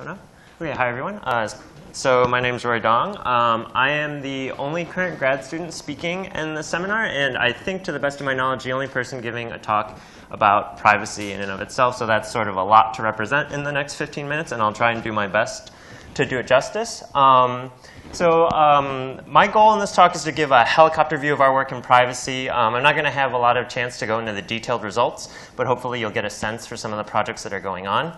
Okay, hi everyone. So my name is Roy Dong. I am the only current grad student speaking in the seminar, and I think, to the best of my knowledge, the only person giving a talk about privacy in and of itself. So that's sort of a lot to represent in the next 15 minutes, and I'll try and do my best to do it justice. My goal in this talk is to give a helicopter view of our work in privacy. I'm not going to have a lot of chance to go into the detailed results, but hopefully you'll get a sense for some of the projects that are going on.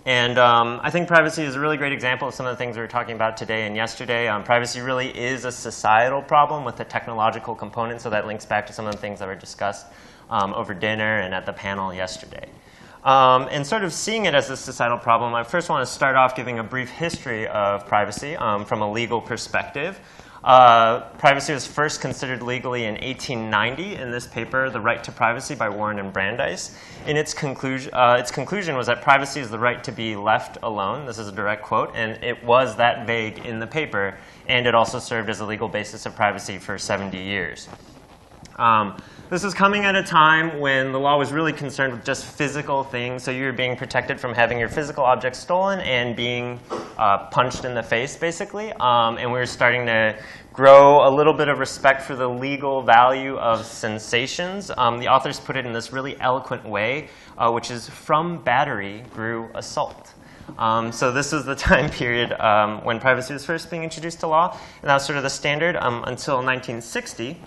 And I think privacy is a really great example of some of the things we were talking about today and yesterday. Privacy really is a societal problem with a technological component, so that links back to some of the things that were discussed over dinner and at the panel yesterday. And sort of seeing it as a societal problem, I first want to start off giving a brief history of privacy from a legal perspective. Privacy was first considered legally in 1890 in this paper, The Right to Privacy by Warren and Brandeis. In its conclusion was that privacy is the right to be left alone. This is a direct quote, and it was that vague in the paper, and it also served as a legal basis of privacy for 70 years. This is coming at a time when the law was really concerned with just physical things. So you were being protected from having your physical objects stolen and being punched in the face, basically. And we were starting to grow a little bit of respect for the legal value of sensations. The authors put it in this really eloquent way, which is, from battery grew assault. So this is the time period when privacy was first being introduced to law. And that was sort of the standard until 1960.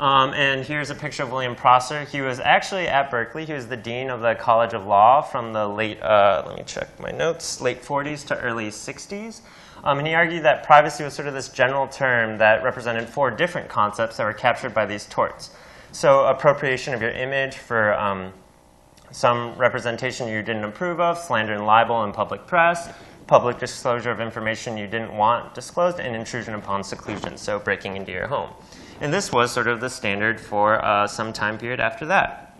And here's a picture of William Prosser. He was actually at Berkeley. He was the dean of the College of Law from the late, let me check my notes, late 40s to early 60s. And he argued that privacy was sort of this general term that represented 4 different concepts that were captured by these torts. So appropriation of your image for some representation you didn't approve of, slander and libel in public press, public disclosure of information you didn't want disclosed, and intrusion upon seclusion, so breaking into your home. And this was sort of the standard for some time period after that.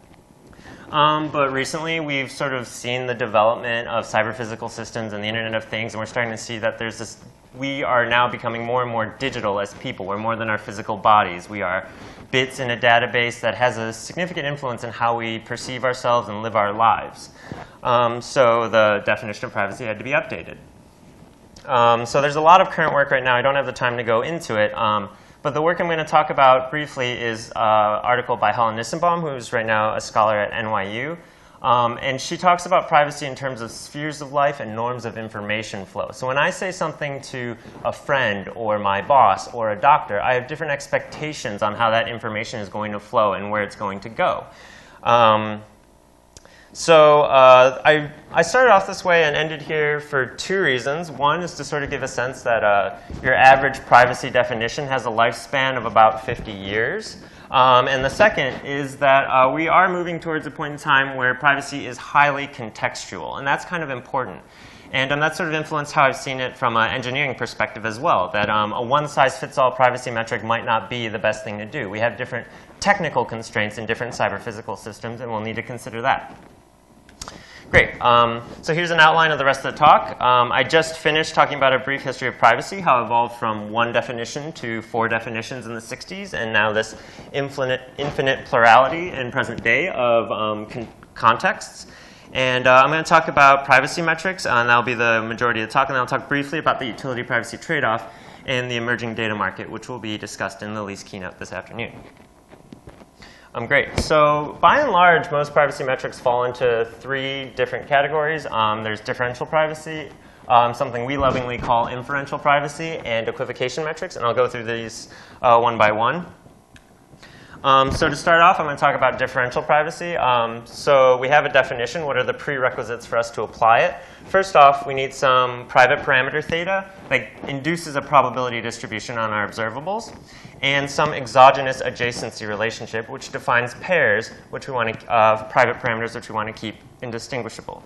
But recently, we've sort of seen the development of cyber-physical systems and the Internet of Things, and we're starting to see that there's this, we are now becoming more and more digital as people. We're more than our physical bodies. We are bits in a database that has a significant influence in how we perceive ourselves and live our lives. So the definition of privacy had to be updated. So there's a lot of current work right now. I don't have the time to go into it. But the work I'm going to talk about briefly is an article by Helen Nissenbaum, who's right now a scholar at NYU. And she talks about privacy in terms of spheres of life and norms of information flow. So when I say something to a friend or my boss or a doctor, I have different expectations on how that information is going to flow and where it's going to go. I started off this way and ended here for 2 reasons. One is to sort of give a sense that your average privacy definition has a lifespan of about 50 years. And the second is that we are moving towards a point in time where privacy is highly contextual. And that's kind of important. And that's sort of influenced how I've seen it from an engineering perspective as well, that a one-size-fits-all privacy metric might not be the best thing to do. We have different technical constraints in different cyber-physical systems, and we'll need to consider that. Great. So here's an outline of the rest of the talk. I just finished talking about a brief history of privacy, how it evolved from 1 definition to 4 definitions in the 60s, and now this infinite plurality in present day of contexts. And I'm going to talk about privacy metrics, and that'll be the majority of the talk. And then I'll talk briefly about the utility-privacy trade-off and the emerging data market, which will be discussed in the Lee's keynote this afternoon. Great. So by and large, most privacy metrics fall into 3 different categories. There's differential privacy, something we lovingly call inferential privacy, and equivocation metrics. And I'll go through these one by one. So to start off, I'm going to talk about differential privacy. So we have a definition. What are the prerequisites for us to apply it? First off, we need some private parameter theta that induces a probability distribution on our observables, and some exogenous adjacency relationship, which defines pairs which we want to, private parameters which we want to keep indistinguishable.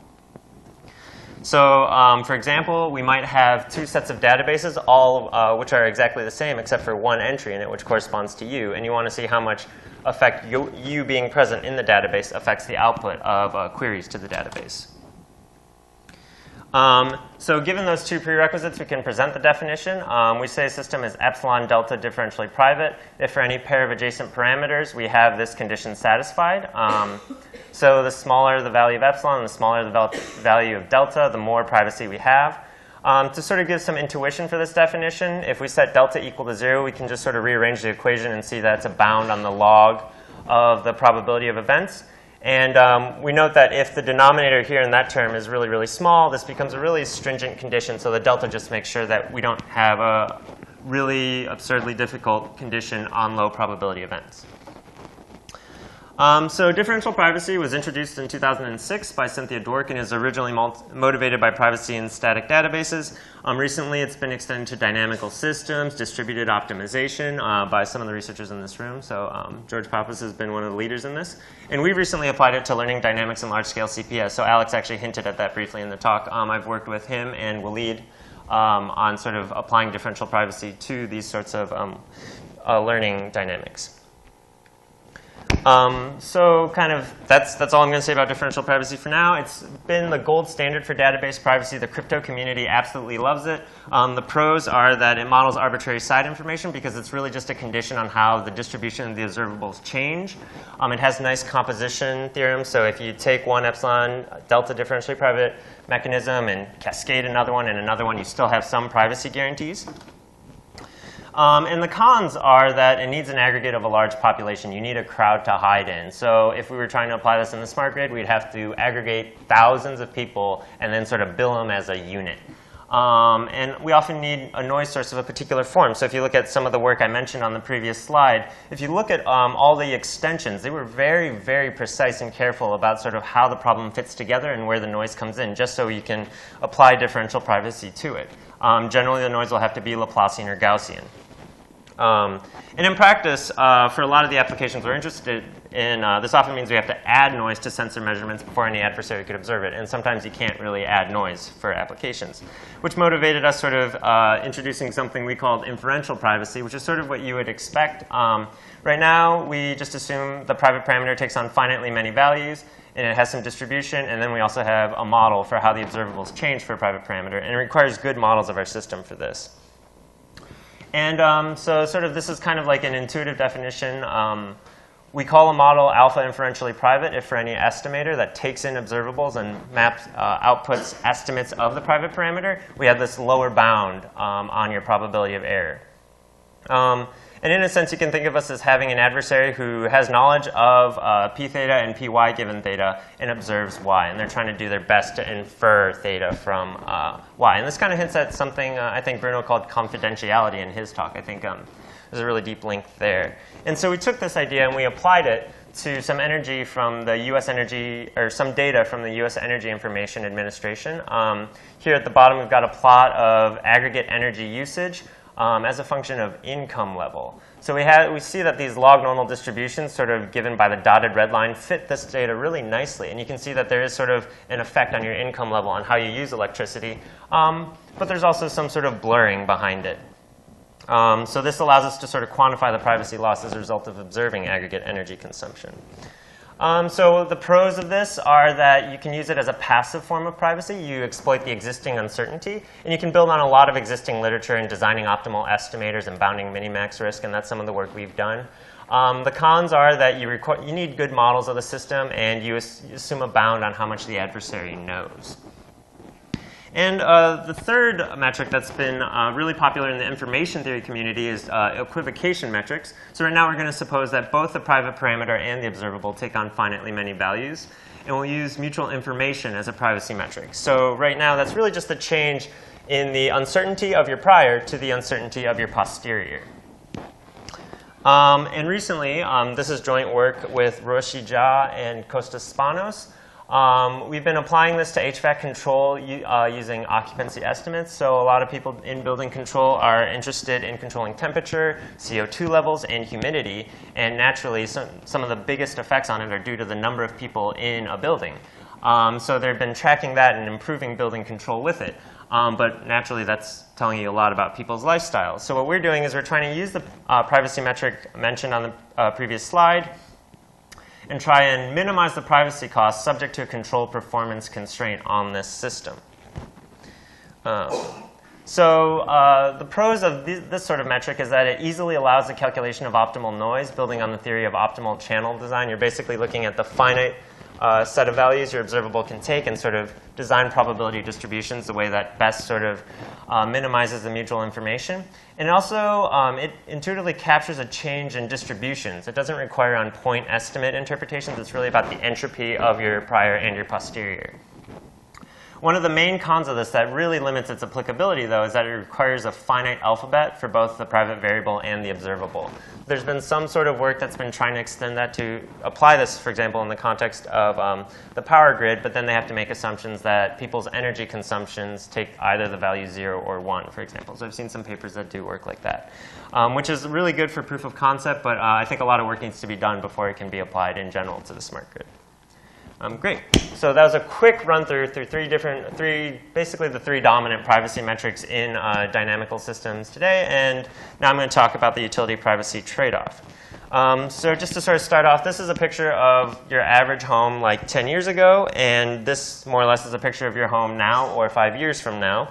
So for example, we might have 2 sets of databases, all which are exactly the same except for 1 entry in it, which corresponds to you. And you want to see how much effect you being present in the database affects the output of queries to the database. So given those two prerequisites, we can present the definition. We say a system is epsilon delta differentially private if for any pair of adjacent parameters we have this condition satisfied. So the smaller the value of epsilon, the smaller the value of delta, the more privacy we have. To sort of give some intuition for this definition, if we set delta equal to 0, we can just sort of rearrange the equation and see that it's a bound on the log of the probability of events. And we note that if the denominator here in that term is really, really small, this becomes a really stringent condition. So the delta just makes sure that we don't have a really absurdly difficult condition on low probability events. So differential privacy was introduced in 2006 by Cynthia Dwork and is originally motivated by privacy in static databases. Recently, it's been extended to dynamical systems, distributed optimization by some of the researchers in this room. So George Pappas has been one of the leaders in this. And we recently applied it to learning dynamics and large-scale CPS. So Alex actually hinted at that briefly in the talk. I've worked with him and Waleed on sort of applying differential privacy to these sorts of learning dynamics. So kind of that's all I'm going to say about differential privacy for now. It's been the gold standard for database privacy. The crypto community absolutely loves it. The pros are that it models arbitrary side information because it's really just a condition on how the distribution of the observables change. It has nice composition theorem. So if you take one epsilon delta differentially private mechanism and cascade another one and another one, you still have some privacy guarantees. And the cons are that it needs an aggregate of a large population. You need a crowd to hide in. So if we were trying to apply this in the smart grid, we'd have to aggregate thousands of people and then sort of bill them as a unit. And we often need a noise source of a particular form. So if you look at some of the work I mentioned on the previous slide, if you look at all the extensions, they were very, very precise and careful about sort of how the problem fits together and where the noise comes in, just so you can apply differential privacy to it. Generally, the noise will have to be Laplacian or Gaussian. And in practice, for a lot of the applications we're interested in, this often means we have to add noise to sensor measurements before any adversary could observe it. And sometimes you can't really add noise for applications, which motivated us sort of introducing something we called inferential privacy, which is sort of what you would expect. Right now, we just assume the private parameter takes on finitely many values, and it has some distribution. And then we also have a model for how the observables change for a private parameter. And it requires good models of our system for this. And so sort of this is kind of like an intuitive definition. We call a model alpha inferentially private if for any estimator that takes in observables and maps outputs estimates of the private parameter, we have this lower bound on your probability of error. And in a sense, you can think of us as having an adversary who has knowledge of p theta and py given theta and observes y. And they're trying to do their best to infer theta from y. And this kind of hints at something I think Bruno called confidentiality in his talk. I think there's a really deep link there. And so we took this idea and we applied it to some energy from the U.S. Energy, or some data from the U.S. Energy Information Administration. Here at the bottom, we've got a plot of aggregate energy usage as a function of income level. So we see that these log normal distributions, sort of given by the dotted red line, fit this data really nicely. And you can see that there is sort of an effect on your income level on how you use electricity. But there's also some sort of blurring behind it. So this allows us to sort of quantify the privacy loss as a result of observing aggregate energy consumption. So the pros of this are that you can use it as a passive form of privacy. You exploit the existing uncertainty. And you can build on a lot of existing literature in designing optimal estimators and bounding minimax risk. And that's some of the work we've done. The cons are that you need good models of the system. And you assume a bound on how much the adversary knows. And the third metric that's been really popular in the information theory community is equivocation metrics. So right now we're going to suppose that both the private parameter and the observable take on finitely many values. And we'll use mutual information as a privacy metric. So right now that's really just the change in the uncertainty of your prior to the uncertainty of your posterior. And recently, this is joint work with Roshi Jha and Kostas Spanos. We've been applying this to HVAC control using occupancy estimates. So a lot of people in building control are interested in controlling temperature, CO2 levels, and humidity. And naturally, some of the biggest effects on it are due to the number of people in a building. So they've been tracking that and improving building control with it. But naturally, that's telling you a lot about people's lifestyles. So what we're doing is we're trying to use the privacy metric mentioned on the previous slide and try and minimize the privacy costs subject to a control performance constraint on this system. The pros of this sort of metric is that it easily allows the calculation of optimal noise, building on the theory of optimal channel design. You're basically looking at the finite set of values your observable can take and sort of design probability distributions the way that best sort of minimizes the mutual information. And also, it intuitively captures a change in distributions. It doesn't require on-point estimate interpretations. It's really about the entropy of your prior and your posterior. One of the main cons of this that really limits its applicability, though, is that it requires a finite alphabet for both the private variable and the observable. There's been some sort of work that's been trying to extend that to apply this, for example, in the context of the power grid, but then they have to make assumptions that people's energy consumptions take either the value 0 or 1, for example. So I've seen some papers that do work like that, which is really good for proof of concept, but I think a lot of work needs to be done before it can be applied in general to the smart grid. Great. So that was a quick run through basically the three dominant privacy metrics in dynamical systems today. And now I'm going to talk about the utility privacy trade-off. So just to sort of start off, this is a picture of your average home like 10 years ago. And this more or less is a picture of your home now or 5 years from now.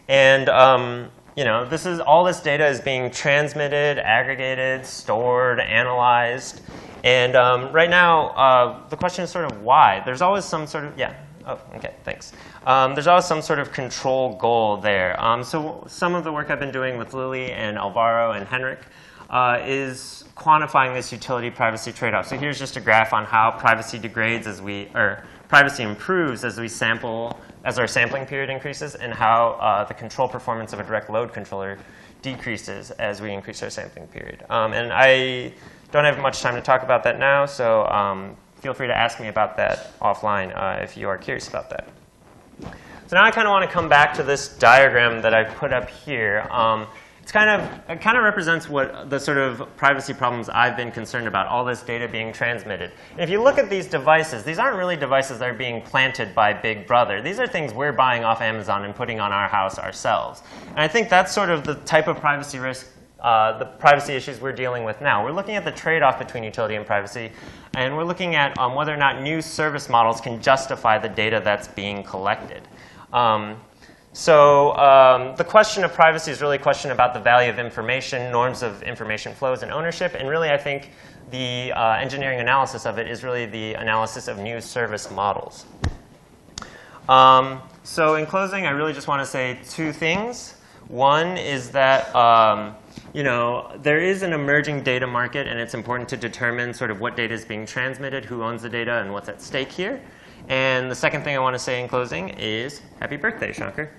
And all this data is being transmitted, aggregated, stored, analyzed. And right now, the question is sort of why. There's always some sort of, yeah. Oh, OK, thanks. There's always some sort of control goal there. So some of the work I've been doing with Lily and Alvaro and Henrik is quantifying this utility privacy trade-off. So here's just a graph on how privacy degrades or privacy improves as our sampling period increases, and how the control performance of a direct load controller decreases as we increase our sampling period. And I don't have much time to talk about that now, so feel free to ask me about that offline if you are curious about that. So now I kind of want to come back to this diagram that I put up here. It kind of represents what the sort of privacy problems I've been concerned about, all this data being transmitted. And if you look at these devices, these aren't really devices that are being planted by Big Brother. These are things we're buying off Amazon and putting on our house ourselves. And I think that's sort of the type of privacy risk, the privacy issues we're dealing with now. We're looking at the trade-off between utility and privacy, and we're looking at whether or not new service models can justify the data that's being collected. The question of privacy is really a question about the value of information, norms of information flows, and ownership. And really, I think the engineering analysis of it is really the analysis of new service models. So in closing, I really just want to say two things. One is that there is an emerging data market, and it's important to determine sort of what data is being transmitted, who owns the data, and what's at stake here. And the second thing I want to say in closing is happy birthday, Shankar.